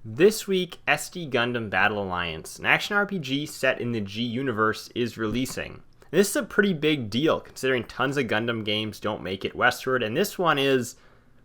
This week, SD Gundam Battle Alliance, an action RPG set in the G universe, is releasing. This is a pretty big deal considering tons of Gundam games don't make it westward, and this one is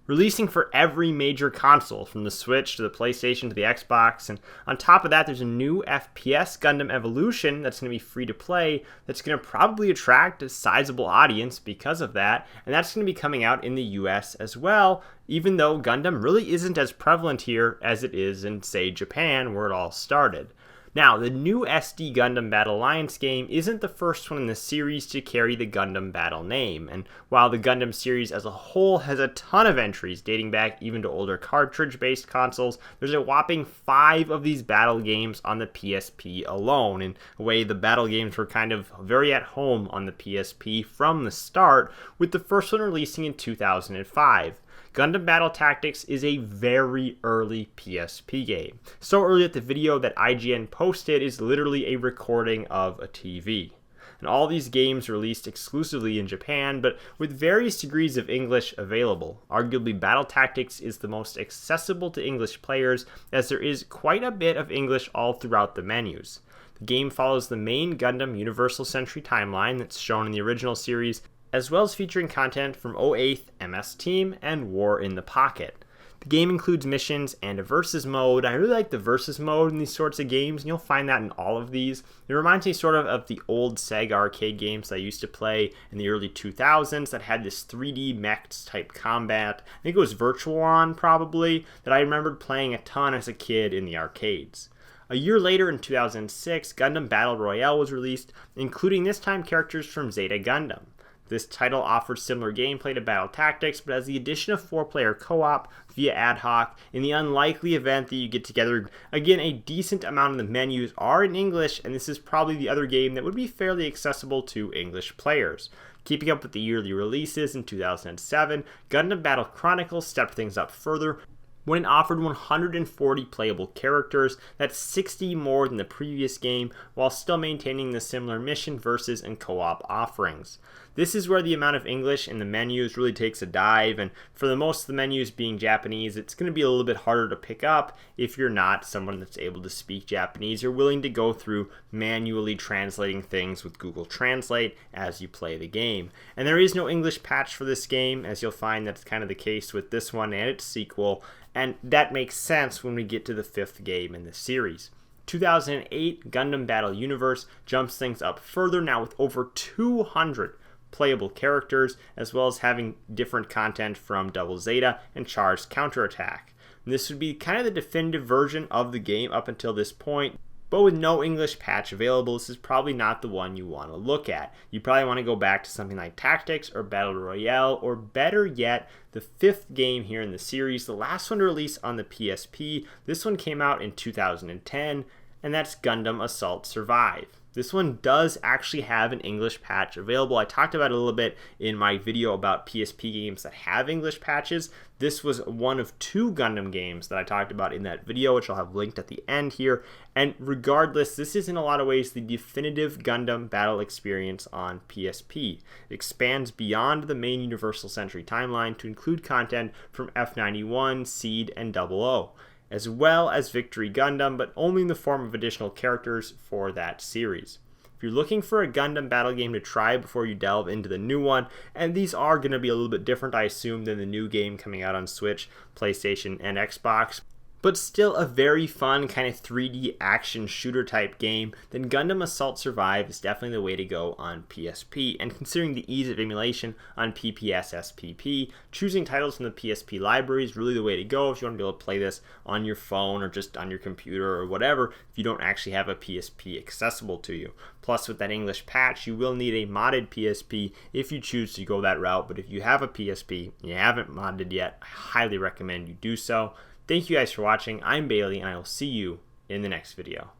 releasing for every major console, from the Switch to the PlayStation to the Xbox. And on top of that, there's a new FPS Gundam Evolution that's going to be free to play that's going to probably attract a sizable audience because of that, and that's going to be coming out in the US as well, even though Gundam really isn't as prevalent here as it is in, say, Japan, where it all started. Now, the new SD Gundam Battle Alliance game isn't the first one in the series to carry the Gundam Battle name, and while the Gundam series as a whole has a ton of entries dating back even to older cartridge-based consoles, there's a whopping 5 of these battle games on the PSP alone. In a way, the battle games were kind of very at home on the PSP from the start, with the first one releasing in 2005. Gundam Battle Tactics is a very early PSP game. So early that the video that IGN posted is literally a recording of a TV. And all these games are released exclusively in Japan, but with various degrees of English available. Arguably, Battle Tactics is the most accessible to English players, as there is quite a bit of English all throughout the menus. The game follows the main Gundam Universal Century timeline that's shown in the original series, as well as featuring content from 08th, MS Team, and War in the Pocket. The game includes missions and a versus mode. I really like the versus mode in these sorts of games, and you'll find that in all of these. It reminds me sort of the old Sega arcade games that I used to play in the early 2000s that had this 3D mechs type combat. I think it was Virtual On, probably, that I remembered playing a ton as a kid in the arcades. A year later, in 2006, Gundam Battle Royale was released, including this time characters from Zeta Gundam. This title offers similar gameplay to Battle Tactics, but has the addition of 4-player co-op via ad hoc in the unlikely event that you get together. Again, a decent amount of the menus are in English, and this is probably the other game that would be fairly accessible to English players. Keeping up with the yearly releases in 2007, Gundam Battle Chronicle stepped things up further when it offered 140 playable characters. That's 60 more than the previous game, while still maintaining the similar mission, versus, and co-op offerings. This is where the amount of English in the menus really takes a dive, and for the most of the menus being Japanese, it's going to be a little bit harder to pick up if you're not someone that's able to speak Japanese or willing to go through manually translating things with Google Translate as you play the game. And there is no English patch for this game, as you'll find that's kind of the case with this one and its sequel, and that makes sense when we get to the 5th game in the series. 2008, Gundam Battle Universe jumps things up further, now with over 200 playable characters, as well as having different content from Double Zeta and Charged Counterattack. And this would be kind of the definitive version of the game up until this point, but with no English patch available, this is probably not the one you want to look at. You probably want to go back to something like Tactics or Battle Royale, or better yet, the 5th game here in the series, the last one to release on the PSP. This one came out in 2010, and that's Gundam Assault Survive. This one does actually have an English patch available. I talked about it a little bit in my video about PSP games that have English patches. This was one of 2 Gundam games that I talked about in that video, which I'll have linked at the end here. And regardless, this is in a lot of ways the definitive Gundam battle experience on PSP. It expands beyond the main Universal Century timeline to include content from F91, Seed, and 00. As well as Victory Gundam, but only in the form of additional characters for that series. If you're looking for a Gundam battle game to try before you delve into the new one, and these are going to be a little bit different, I assume, than the new game coming out on Switch, PlayStation, and Xbox, but still a very fun kind of 3D action shooter type game, then Gundam Assault Survive is definitely the way to go on PSP. And considering the ease of emulation on PPS SPP, choosing titles from the PSP library is really the way to go if you want to be able to play this on your phone or just on your computer or whatever if you don't actually have a PSP accessible to you. Plus, with that English patch, you will need a modded PSP if you choose to go that route, but if you have a PSP and you haven't modded yet, I highly recommend you do so. Thank you guys for watching. I'm Bailey, and I will see you in the next video.